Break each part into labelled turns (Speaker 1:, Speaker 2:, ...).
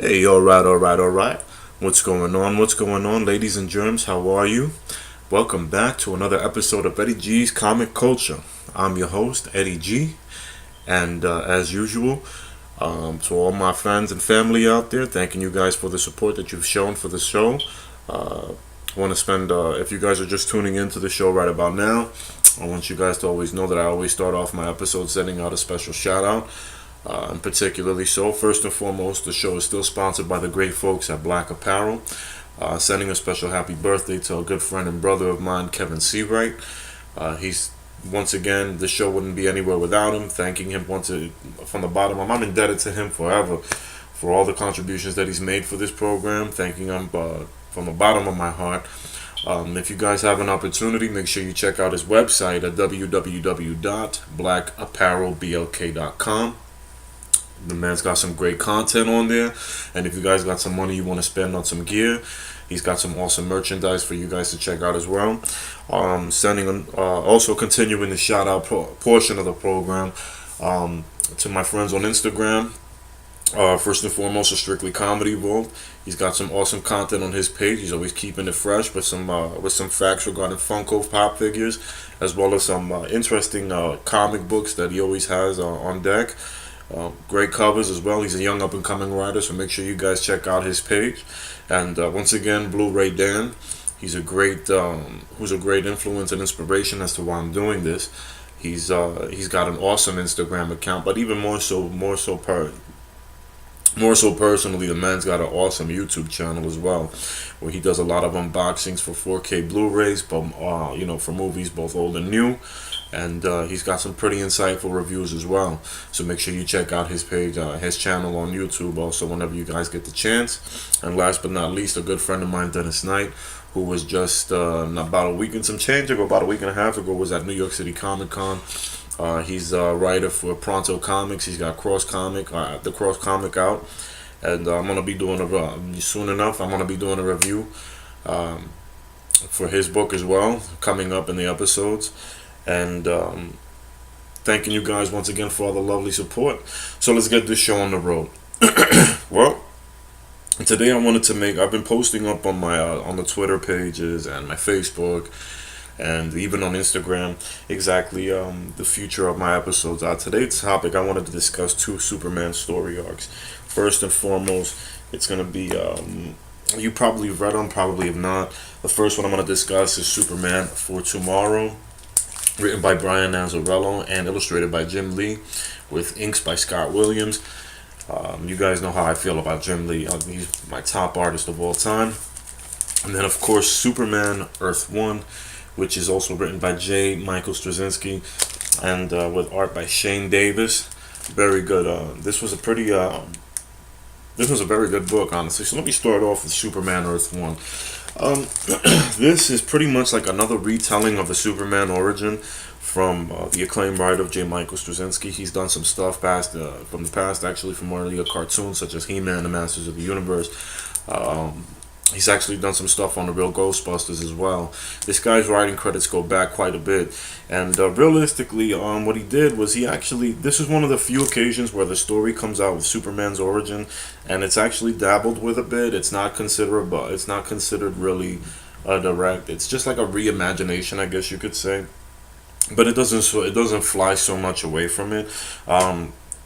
Speaker 1: Hey, alright. What's going on? What's going on, ladies and germs? How are you? Welcome back to another episode of Eddie G's Comic Culture. I'm your host, Eddie G, and as usual, to all my friends and family out there, thanking you guys for the support that you've shown for the show. I want to spend, if you guys are just tuning into the show right about now, I want you guys to always know that I always start off my episode sending out a special shout out. And particularly so, first and foremost, the show is still sponsored by the great folks at Black Apparel. Sending a special happy birthday to a good friend and brother of mine, Kevin Seawright. He's once again, the show wouldn't be anywhere without him. Thanking him from the bottom. I'm indebted to him forever for all the contributions that he's made for this program. Thanking him from the bottom of my heart. If you guys have an opportunity, make sure you check out his website at www.blackapparelblk.com. The man's got some great content on there, and if you guys got some money you want to spend on some gear, he's got some awesome merchandise for you guys to check out as well. Also continuing the shout out portion of the program to my friends on Instagram. First and foremost, a Strictly Comedy Vault. He's got some awesome content on his page. He's always keeping it fresh with some facts regarding Funko Pop figures, as well as some interesting comic books that he always has on deck. Great covers as well. He's a young up and coming writer, so make sure you guys check out his page. And once again, Blu-ray Dan, he's a great who's a great influence and inspiration as to why I'm doing this. He's got an awesome Instagram account, but even more so personally, the man's got an awesome YouTube channel as well, where he does a lot of unboxings for 4K Blu-rays, but for movies both old and new. And he's got some pretty insightful reviews as well. So make sure you check out his page, his channel on YouTube also whenever you guys get the chance. And last but not least, a good friend of mine, Dennis Knight, who was just about a week and some change ago, about a week and a half ago, was at New York City Comic Con. He's a writer for Pronto Comics. He's got the Cross Comic out. And I'm going to be doing soon enough, I'm going to be doing a review for his book as well, coming up in the episodes. And thanking you guys once again for all the lovely support. So let's get this show on the road. Well, today I've been posting up on my on the Twitter pages and my Facebook and even on Instagram exactly the future of my episodes. Today's topic, I wanted to discuss two Superman story arcs. First and foremost, it's going to be you probably read them, probably have not. The first one I'm going to discuss is Superman for Tomorrow, written by Brian Azzarello and illustrated by Jim Lee, with inks by Scott Williams. You guys know how I feel about Jim Lee. He's my top artist of all time. And then, of course, Superman Earth 1, which is also written by J. Michael Straczynski and with art by Shane Davis. Very good. This was a very good book, honestly. So let me start off with Superman Earth 1. This is pretty much like another retelling of the Superman origin from the acclaimed writer of J. Michael Straczynski. He's done some stuff from the past, actually, from earlier cartoons such as He-Man, the Masters of the Universe. He's actually done some stuff on the real Ghostbusters as well. This guy's writing credits go back quite a bit. And realistically, what he did was this is one of the few occasions where the story comes out with Superman's origin, and it's actually dabbled with a bit. It's not considered really direct. It's just like a reimagination, I guess you could say. But it doesn't fly so much away from it.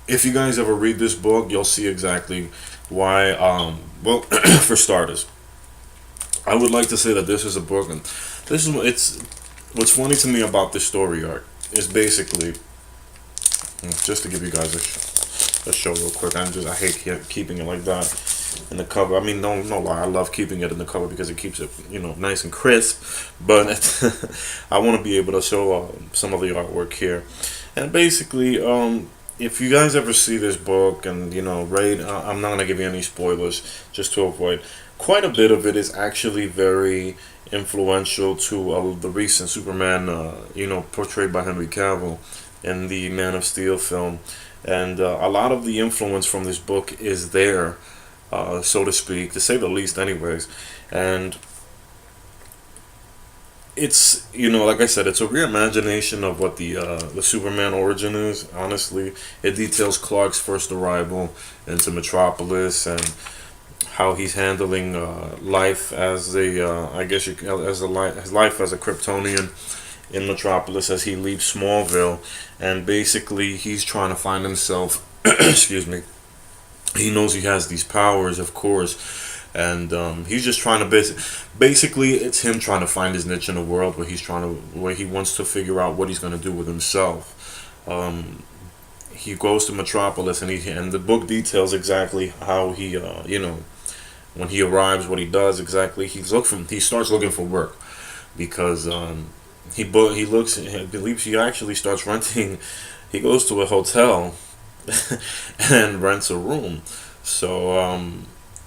Speaker 1: If you guys ever read this book, you'll see exactly why. Well, for starters, I would like to say that this is a book, and what's funny to me about this story arc is basically, just to give you guys a show real quick. I hate keeping it like that in the cover. I mean, no lie, I love keeping it in the cover because it keeps it nice and crisp. But I want to be able to show some of the artwork here, and basically, if you guys ever see this book and read, I'm not gonna give you any spoilers just to avoid. Quite a bit of it is actually very influential to the recent Superman, portrayed by Henry Cavill in the Man of Steel film, and a lot of the influence from this book is there, so to speak, to say the least, anyways. And it's like I said, it's a reimagination of what the Superman origin is. Honestly, it details Clark's first arrival into Metropolis and how he's handling life as a I guess you as a his life as a Kryptonian in Metropolis as he leaves Smallville, and basically he's trying to find himself. Excuse me. He knows he has these powers, of course, and he's just trying to basically it's him trying to find his niche in the world where he wants to figure out what he's going to do with himself. He goes to Metropolis, and the book details exactly how he when he arrives, what he does exactly. He starts looking for work because he looks, I believe he actually starts renting. He goes to a hotel and rents a room. So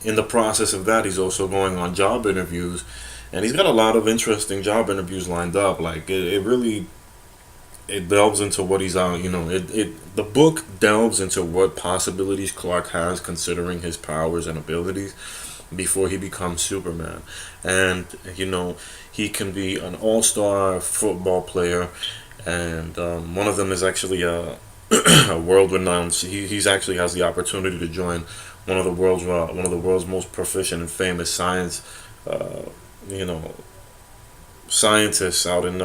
Speaker 1: in the process of that, he's also going on job interviews, and he's got a lot of interesting job interviews lined up. Like it really it delves into what he's on. The book delves into what possibilities Clark has considering his powers and abilities before he becomes Superman, and he can be an all-star football player, and one of them is actually a world-renowned. He's actually has the opportunity to join one of the world's most proficient and famous uh, you know scientists out in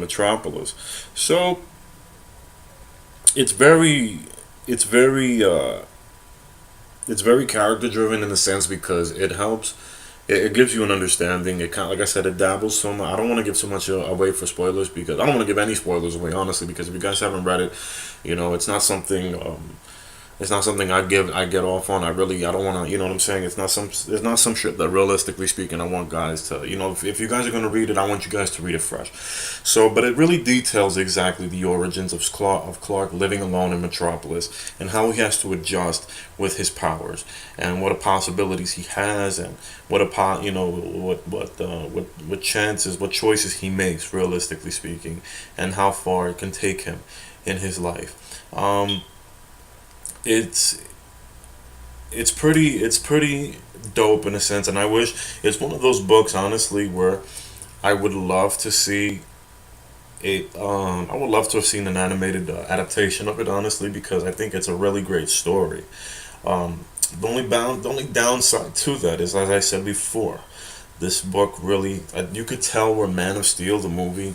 Speaker 1: Metropolis. So it's very it's very it's very character driven in a sense because it helps. It gives you an understanding. It kind of, like I said, it dabbles so much. I don't want to give so much away for spoilers because I don't want to give any spoilers away, honestly. Because if you guys haven't read it, it's not something. It's not something I get off on. I don't want to. You know what I'm saying? It's not some shit that realistically speaking I want guys to. If you guys are gonna read it, I want you guys to read it fresh. So, but it really details exactly the origins of Clark living alone in Metropolis and how he has to adjust with his powers and what possibilities he has and what chances, what choices he makes realistically speaking, and how far it can take him in his life. It's pretty dope in a sense, and I wish it's one of those books honestly where I would love to see it. I would love to have seen an animated adaptation of it honestly because I think it's a really great story. The only downside to that is, as I said before, this book really you could tell where the Man of Steel movie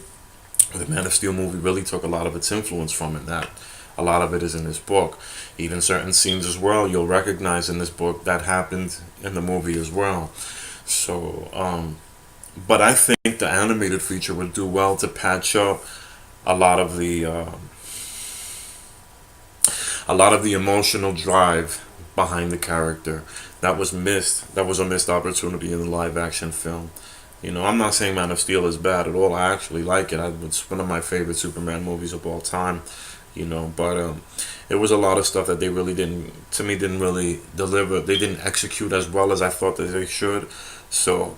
Speaker 1: really took a lot of its influence from it. That a lot of it is in this book. Even certain scenes as well you'll recognize in this book that happened in the movie as well. So, but I think the animated feature would do well to patch up a lot of the emotional drive behind the character that was missed. That was a missed opportunity in the live action film. I'm not saying Man of Steel is bad at all. I actually like it. It's one of my favorite Superman movies of all time. But it was a lot of stuff that they really didn't really deliver. They didn't execute as well as I thought that they should. So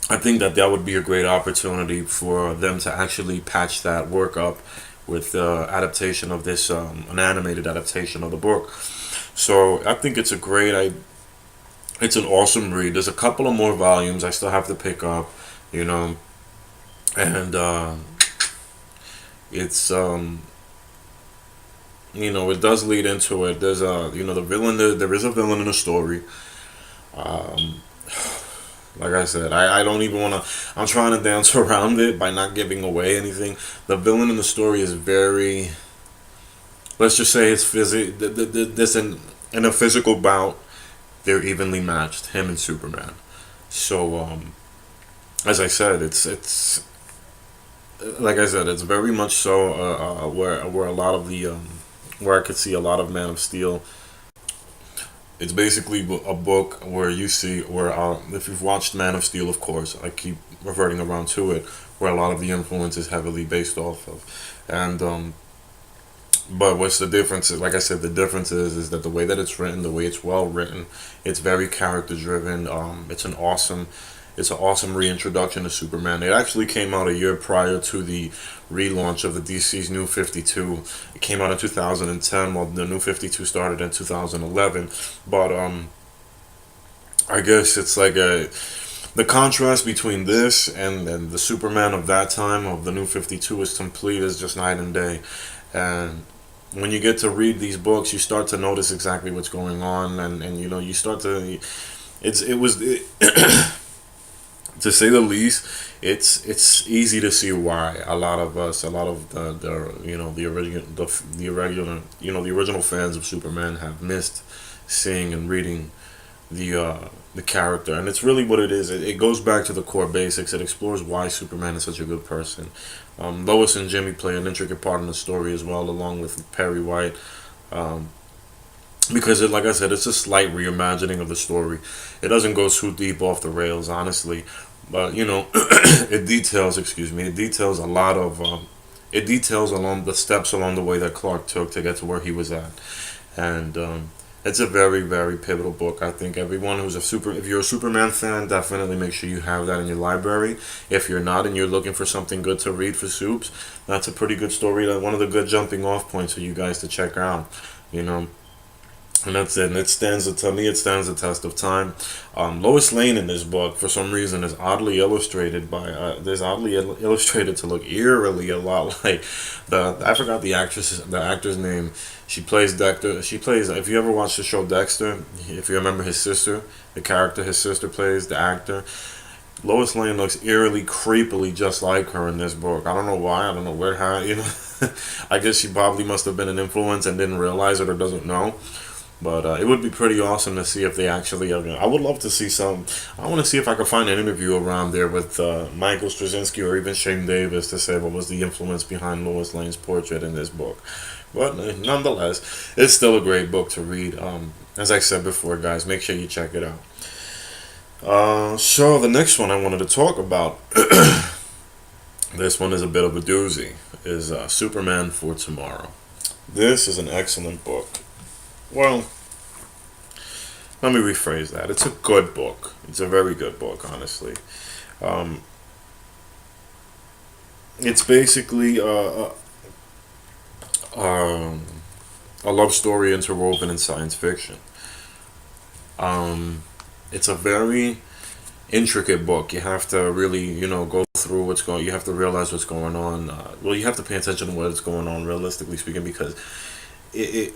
Speaker 1: I think that would be a great opportunity for them to actually patch that work up with the adaptation of this, an animated adaptation of the book. So I think it's an awesome read. There's a couple of more volumes I still have to pick up, and it's it does lead into it. There's the villain. There is a villain in the story. Um, like I said, I don't even want to. I'm trying to dance around it by not giving away anything. The villain in the story is very. Let's just say it's This in a physical bout, they're evenly matched. Him and Superman. So as I said, it's like I said, it's very much so where a lot of the where I could see a lot of Man of Steel. It's basically a book where you see where if you've watched Man of Steel, of course, I keep reverting around to it, where a lot of the influence is heavily based off of, and but what's the difference? Like I said, the difference is that the way that it's written, the way it's well written, it's very character driven. It's an awesome reintroduction to Superman. It actually came out a year prior to the relaunch of the DC's New 52. It came out in 2010, while the New 52 started in 2011. But I guess it's like the contrast between this and the Superman of that time of the New 52 is complete. Is just night and day, and when you get to read these books, you start to notice exactly what's going on, and you know, you start to, to say the least, it's easy to see why a lot of us, a lot of the you know, the irregular, you know, the original fans of Superman have missed seeing and reading the character. And it's really what it is. It goes back to the core basics. It explores why Superman is such a good person. Lois and Jimmy play an intricate part in the story as well, along with Perry White. Um, because like I said, it's a slight reimagining of the story. It doesn't go too deep off the rails, honestly, but you know, it details. Excuse me. It details a lot of. It details along the steps along the way that Clark took to get to where he was at, and it's a very, very pivotal book. I think everyone who's if you're a Superman fan, definitely make sure you have that in your library. If you're not and you're looking for something good to read for Supes, that's a pretty good story. That one of the good jumping off points for you guys to check out. You know, and that's it. And it stands, to me, it stands the test of time. Lois Lane in this book, for some reason, is oddly illustrated by. There's oddly illustrated to look eerily a lot like I forgot the actor's name. She plays Dexter. She plays. If you ever watched the show Dexter, if you remember his sister, the character his sister plays, the actor. Lois Lane looks eerily, creepily just like her in this book. I don't know why. I don't know where. How, you know. I guess she probably must have been an influence and didn't realize it or doesn't know. But it would be pretty awesome to see if they actually. I would love to see some. I want to see if I could find an interview around there with Michael Straczynski or even Shane Davis to say what was the influence behind Lois Lane's portrait in this book. But nonetheless, it's still a great book to read. As I said before, guys, make sure you check it out. So the next one I wanted to talk about. This one is a bit of a doozy. Is Superman for Tomorrow. This is an excellent book. Well, let me rephrase that. It's a good book. It's a very good book, honestly. Um, it's basically um, a love story interwoven in science fiction. Um, it's a very intricate book. You have to really, you know, go through what's going. You have to realize what's going on. Well, you have to pay attention to what's going on, realistically speaking, because it, it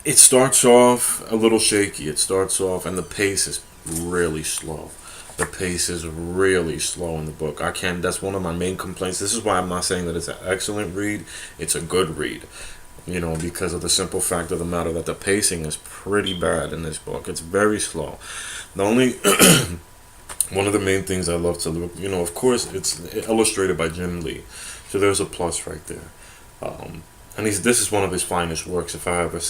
Speaker 1: it starts off a little shaky. It starts off, and the pace is really slow. The pace is really slow in the book. I can. That's one of my main complaints. This is why I'm not saying that it's an excellent read. It's a good read. You know, because of the simple fact of the matter that the pacing is pretty bad in this book. It's very slow. The only one of the main things I love to look, you know, of course, it's illustrated by Jim Lee, so there's a plus right there. And this is one of his finest works, if I could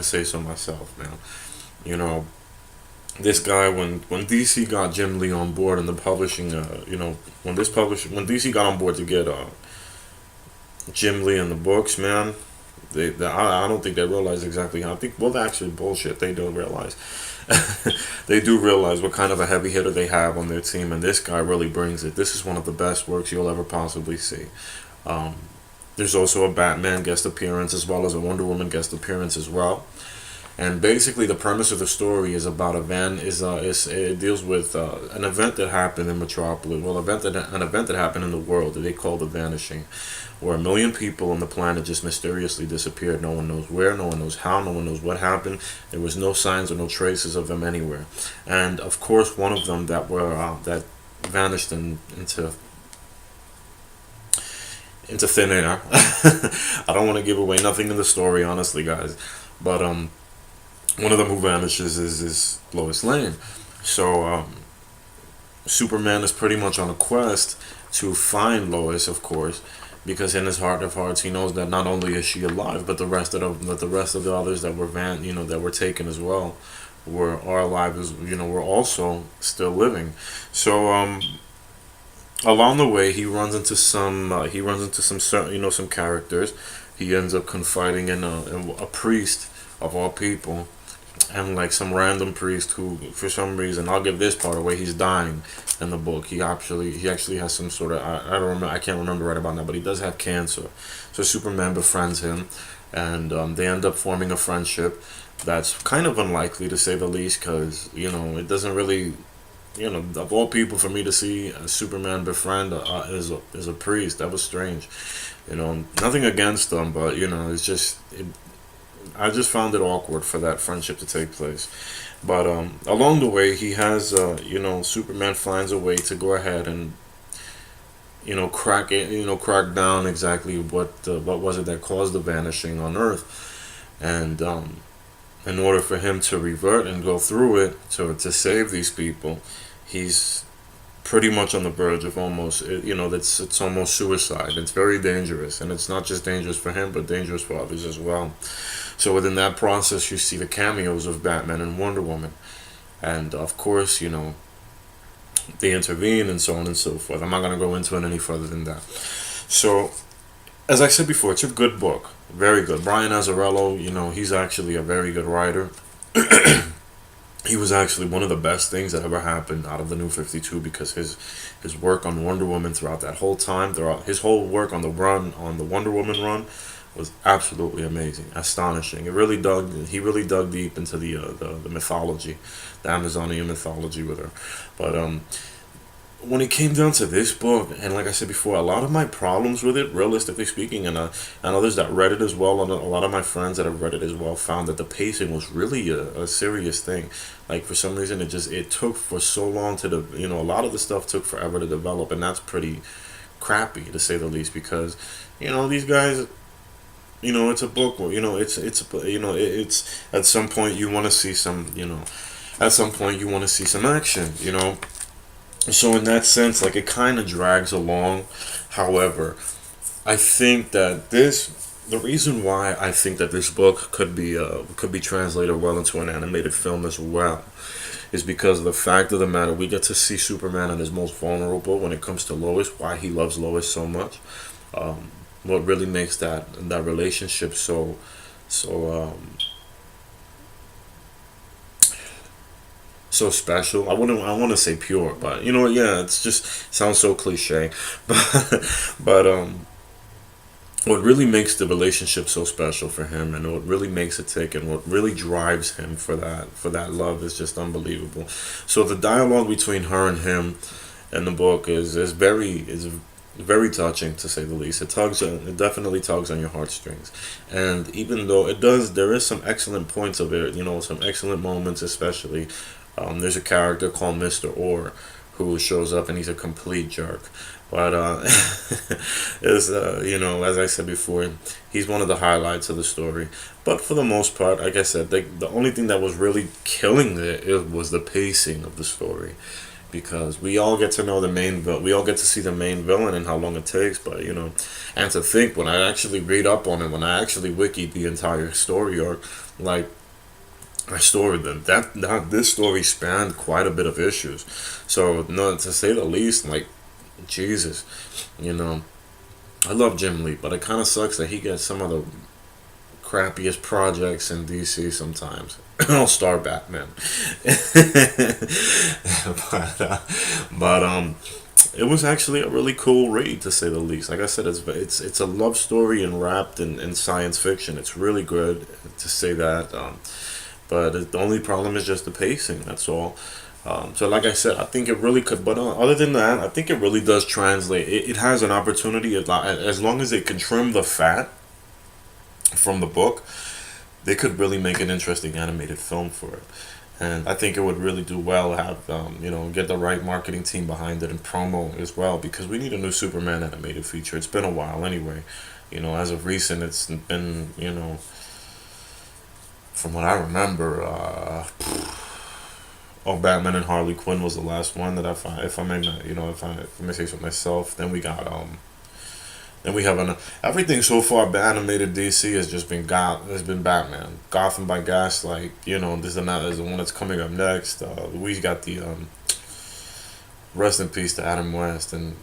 Speaker 1: say so myself, man. You know, this guy, when DC got Jim Lee on board in the publishing, you know, when DC got on board to get Jim Lee in the books, man, I don't think they realize exactly how. I think, well, actually, bullshit. They don't realize. They do realize what kind of a heavy hitter they have on their team, and this guy really brings it. This is one of the best works you'll ever possibly see. Um, there's also a Batman guest appearance as well as a Wonder Woman guest appearance as well. And basically, the premise of the story is about it deals with an event that happened in Metropolis. Well, an event that happened in the world that they call the Vanishing, where 1 million people on the planet just mysteriously disappeared. No one knows where, no one knows how, no one knows what happened. There was no signs or no traces of them anywhere. And of course, one of them that vanished into thin air. I don't want to give away nothing in the story, honestly, guys, but one of them who vanishes is Lois Lane. So Superman is pretty much on a quest to find Lois, of course, because in his heart of hearts he knows that not only is she alive, but the rest of the others that were that were taken as well are alive, as you know, were also still living. So along the way he runs into some characters. He ends up confiding in a priest of all people, and like some random priest who, for some reason, I'll give this part away, he's dying in the book. He actually has some sort of, I don't remember, I can't remember right about now, but he does have cancer. So Superman befriends him, and they end up forming a friendship that's kind of unlikely, to say the least, because you know, it doesn't really of all people, for me to see Superman befriend is a priest. That was strange. Nothing against them, but it's just I just found it awkward for that friendship to take place. But along the way, he has Superman finds a way to go ahead and crack it, crack down exactly what was it that caused the vanishing on Earth, and in order for him to revert and go through it to save these people, he's pretty much on the verge of almost that's it's almost suicide. It's very dangerous, and it's not just dangerous for him but dangerous for others as well. So within that process, you see the cameos of Batman and Wonder Woman, and of course, they intervene and so on and so forth. I'm not going to go into it any further than that. So, as I said before, it's a good book, very good. Brian Azzarello, he's actually a very good writer. He was actually one of the best things that ever happened out of the New 52, because his work on Wonder Woman throughout that whole time, his whole work on the Wonder Woman run, was absolutely amazing, astonishing. He really dug deep into the mythology, the Amazonian mythology with her. But when it came down to this book, and like I said before, a lot of my problems with it, realistically speaking, and others that read it as well, and a lot of my friends that have read it as well, found that the pacing was really a serious thing. Like, for some reason, it took for so long a lot of the stuff took forever to develop, and that's pretty crappy, to say the least, because these guys. It's a book. It's at some point you want to see some. At some point you want to see some action. So in that sense, like, it kind of drags along. However, I think that the reason why I think that this book could be translated well into an animated film as well, is because of the fact of the matter, we get to see Superman at his most vulnerable when it comes to Lois. Why he loves Lois so much. What really makes that relationship so special. I want to say pure, but yeah, it's just sounds so cliche. But what really makes the relationship so special for him, and what really makes it tick, and what really drives him for that love, is just unbelievable. So the dialogue between her and him in the book is very touching, to say the least. It definitely tugs on your heartstrings, and even though there is some excellent points of it, some excellent moments, especially. There's a character called Mr. Orr who shows up, and he's a complete jerk. But as I said before, he's one of the highlights of the story. But for the most part, like I said, the only thing that was really killing it was the pacing of the story, because we all get to know we all get to see the main villain and how long it takes. But and to think, when I actually read up on it, when I actually wikied the entire story arc, like, I stored them. This story spanned quite a bit of issues. So, no, to say the least, like, Jesus, I love Jim Lee, but it kind of sucks that he gets some of the crappiest projects in DC sometimes. All-Star Batman. but it was actually a really cool read, to say the least. Like I said, it's a love story and wrapped in science fiction. It's really good, to say that. But the only problem is just the pacing. That's all. So like I said, I think it really could. But other than that, I think it really does translate. It has an opportunity, as long as they can trim the fat from the book, they could really make an interesting animated film for it. And I think it would really do well have get the right marketing team behind it and promo as well, because we need a new Superman animated feature. It's been a while anyway. As of recent, it's been from what I remember, Batman and Harley Quinn was the last one that I find. If I may say so myself, then we got then we have everything so far. Animated DC has been Batman, Gotham by Gaslight. This is the one that's coming up next. We got the rest in peace to Adam West, and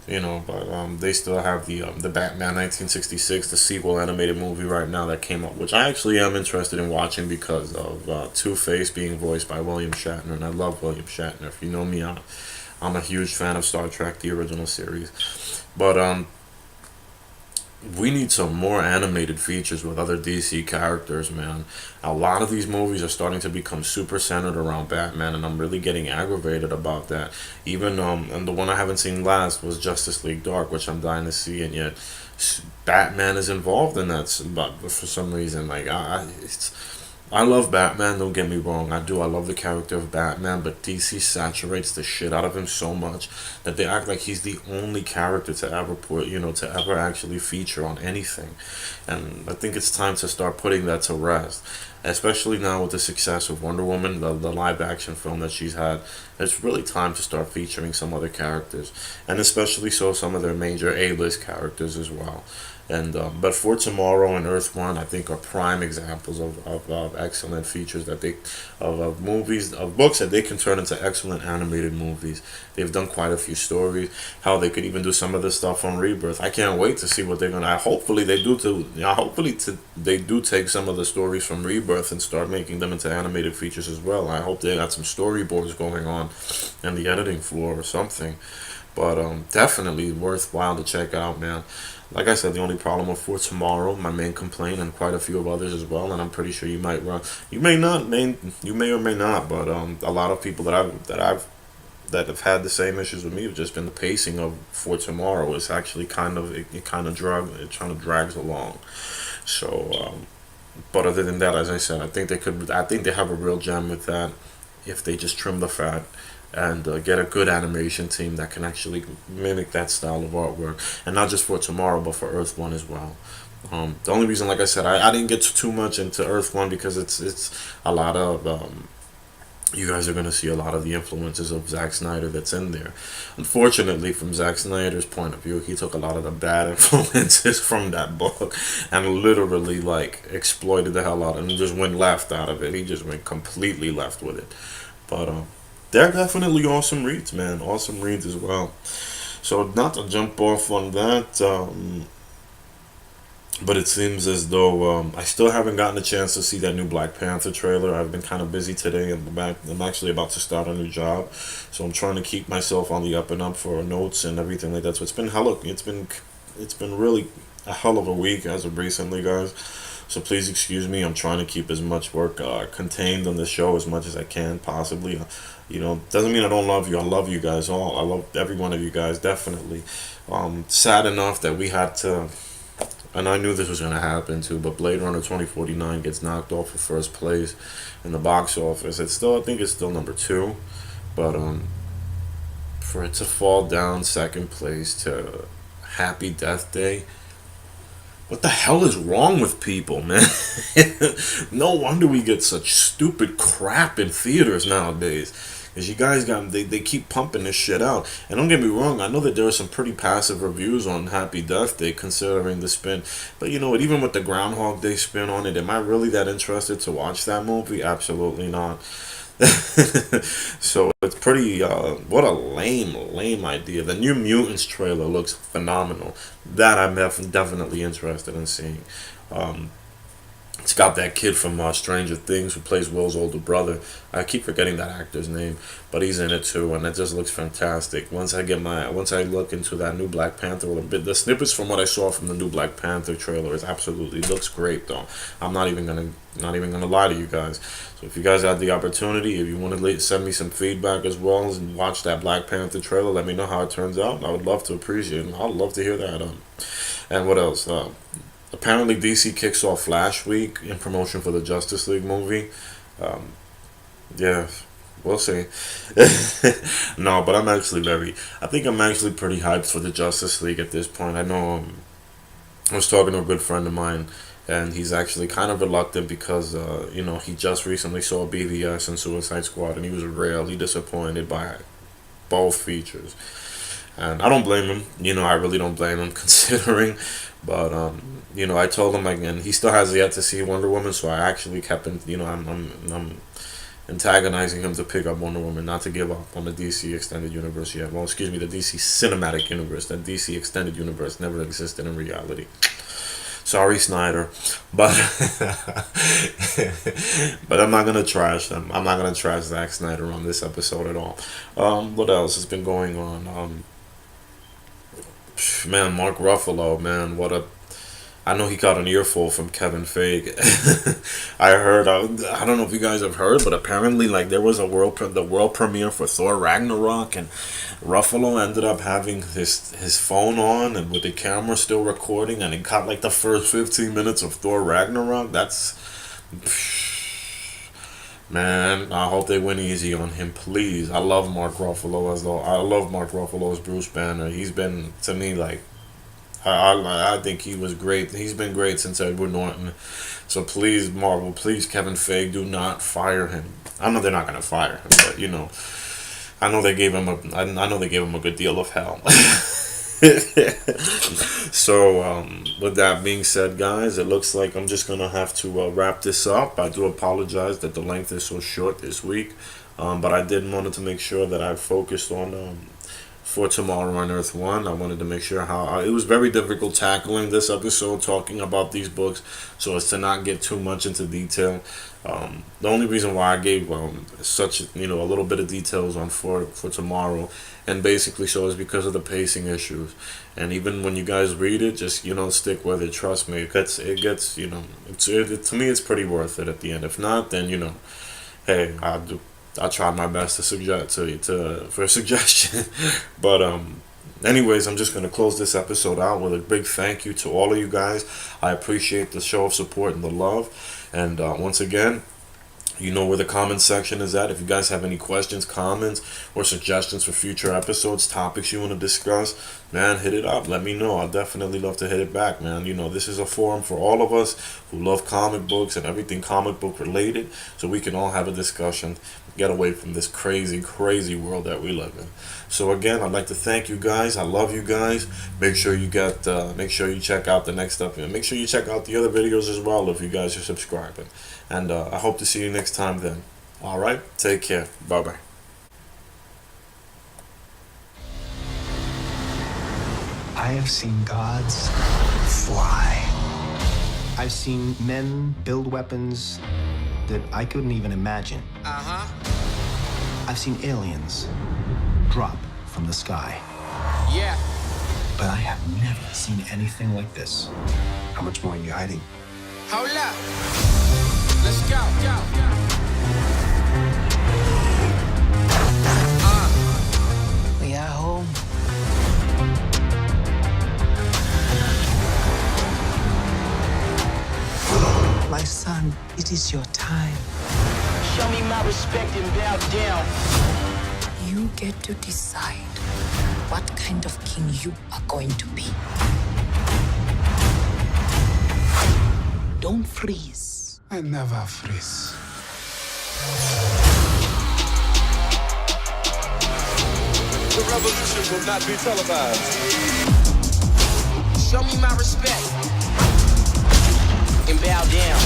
Speaker 1: but they still have the Batman 1966, the sequel animated movie right now that came up, which I actually am interested in watching because of Two-Face being voiced by William Shatner, and I love William Shatner. If you know me, I'm a huge fan of Star Trek, the original series. But we need some more animated features with other DC characters, man. A lot of these movies are starting to become super centered around Batman, and I'm really getting aggravated about that. Even and the one I haven't seen last was Justice League Dark, which I'm dying to see, and yet Batman is involved in that, but for some reason, like I love Batman, don't get me wrong. I do. I love the character of Batman, but DC saturates the shit out of him so much that they act like he's the only character to ever put, to ever actually feature on anything. And I think it's time to start putting that to rest. Especially now with the success of Wonder Woman, the live action film that she's had, it's really time to start featuring some other characters. And especially so some of their major A-list characters as well. And but For Tomorrow and Earth One, I think, are prime examples of excellent features that they of movies of books that they can turn into excellent animated movies. They've done quite a few stories. How they could even do some of the stuff on Rebirth. I can't wait to see what they're gonna. Hopefully they do too. Hopefully they do take some of the stories from Rebirth and start making them into animated features as well. I hope they got some storyboards going on, and the editing floor or something. But definitely worthwhile to check out, man. Like I said, the only problem with For Tomorrow, my main complaint, and quite a few of others as well, and I'm pretty sure you might run, you may not, you may or may not, but a lot of people that have had the same issues with me have just been the pacing of For Tomorrow. It's actually it kind of drags along. So, but other than that, as I said, I think they have a real gem with that if they just trim the fat and get a good animation team that can actually mimic that style of artwork, and not just For Tomorrow, but for Earth One as well. The only reason, like I said, I didn't get too much into Earth One because it's a lot of you guys are going to see a lot of the influences of Zack Snyder that's in there. Unfortunately, from Zack Snyder's point of view, he took a lot of the bad influences from that book and literally like exploited the hell out of it and just went left out of it. He just went completely left with it. But they're definitely awesome reads, man. Awesome reads as well. So not to jump off on that, but it seems as though I still haven't gotten a chance to see that new Black Panther trailer. I've been kind of busy today, and I'm actually about to start a new job, so I'm trying to keep myself on the up and up for notes and everything like that. So it's been really a hell of a week as of recently, guys. So please excuse me. I'm trying to keep as much work contained on the show as much as I can possibly. Doesn't mean I don't love you. I love you guys all. I love every one of you guys, definitely. Sad enough that we had to, and I knew this was going to happen too, but Blade Runner 2049 gets knocked off for first place in the box office. I think it's still number two, but for it to fall down second place to Happy Death Day, what the hell is wrong with people, man? No wonder we get such stupid crap in theaters nowadays. Because you guys they keep pumping this shit out. And don't get me wrong, I know that there are some pretty passive reviews on Happy Death Day considering the spin. But you know what, even with the Groundhog Day spin on it, am I really that interested to watch that movie? Absolutely not. So it's pretty what a lame idea. The New Mutants trailer looks phenomenal. That I'm definitely interested in seeing. um, it's got that kid from Stranger Things who plays Will's older brother. I keep forgetting that actor's name, but he's in it too, and it just looks fantastic. Once I look into that new Black Panther a little bit, the snippets from what I saw from the new Black Panther trailer is absolutely looks great though. I'm not even gonna lie to you guys. So if you guys had the opportunity, if you want to send me some feedback as well and watch that Black Panther trailer, let me know how it turns out. I would love to appreciate it. I'd love to hear that. And what else? Apparently, DC kicks off Flash Week in promotion for the Justice League movie. Um, yeah, we'll see. No, but I think I'm actually pretty hyped for the Justice League at this point. I know I was talking to a good friend of mine, and he's actually kind of reluctant because, he just recently saw BVS and Suicide Squad, and he was really disappointed by both features. And I don't blame him. I really don't blame him considering. But I told him again he still has yet to see Wonder Woman, so I actually kept him. I'm antagonizing him to pick up Wonder Woman, not to give up on the DC Extended Universe yet. Well, excuse me, the DC Cinematic Universe. That DC Extended Universe never existed in reality. Sorry, Snyder, but but I'm not gonna trash them. I'm not gonna trash Zack Snyder on this episode at all. What else has been going on? Man, Mark Ruffalo, man, I know he got an earful from Kevin Feige. I heard. I don't know if you guys have heard, but apparently, like there was the world premiere for Thor Ragnarok, and Ruffalo ended up having his phone on and with the camera still recording, and it got like the first 15 minutes of Thor Ragnarok. That's man. I hope they went easy on him, please. I love Mark Ruffalo as though I love Mark Ruffalo as Bruce Banner. He's been to me like I think he was great. He's been great since Edward Norton. So please, Marvel, please, Kevin Feige, do not fire him. I know they're not gonna fire him, but you know, I know they gave him I know they gave him a good deal of hell. So, with that being said, guys, it looks like I'm just gonna have to wrap this up. I do apologize that the length is so short this week, but I did wanted to make sure that I focused on for Tomorrow on Earth 1. I wanted to make sure how it was very difficult tackling this episode, talking about these books, so as to not get too much into detail. The only reason why I gave such a little bit of details on for Tomorrow, and basically so, is because of the pacing issues. And even when you guys read it, just stick with it. Trust me, it gets to me it's pretty worth it at the end. If not, then hey, I tried my best to suggest for a suggestion. But anyways, I'm just gonna close this episode out with a big thank you to all of you guys. I appreciate the show of support and the love. And once again, you know where the comment section is at. If you guys have any questions, comments, or suggestions for future episodes, topics you want to discuss, man, hit it up. Let me know. I'll definitely love to hit it back, man. This is a forum for all of us who love comic books and everything comic book related, so we can all have a discussion, get away from this crazy, crazy world that we live in. So again, I'd like to thank you guys. I love you guys. Make sure you check out the next stuff, and make sure you check out the other videos as well if you guys are subscribing. And I hope to see you next time then. All right, take care. Bye bye.
Speaker 2: I have seen gods fly. I've seen men build weapons that I couldn't even imagine. I've seen aliens drop from the sky.
Speaker 3: Yeah.
Speaker 2: But I have never seen anything like this. How much more are you hiding?
Speaker 3: Hold up. Let's go.
Speaker 4: We are home. My son, it is your time.
Speaker 3: Show me my respect and bow down.
Speaker 4: You get to decide what kind of king you are going to be. Don't freeze.
Speaker 5: I never freeze.
Speaker 6: The revolution will not be televised.
Speaker 3: Show me my respect and bow down.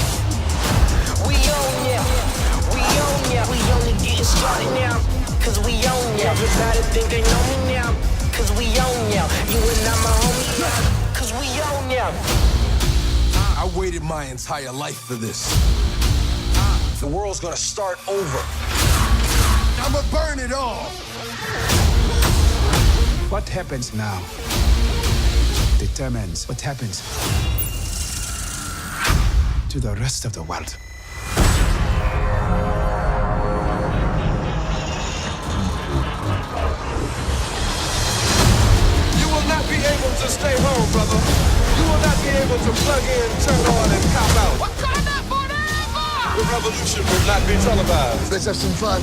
Speaker 3: We own ya. We own ya. We only getting started now, cause we own ya. Everybody think they know me now, cause we own ya. You and I'm a homie now, cause we own ya.
Speaker 6: I waited my entire life for this. The world's gonna start over. I'ma burn it all.
Speaker 5: What happens now determines what happens to the rest of the world.
Speaker 6: You will not be able to stay home, brother. You will not be able to plug in, turn on, and cop out.
Speaker 3: Wakanda forever!
Speaker 6: The revolution will not be televised.
Speaker 5: Let's have some fun.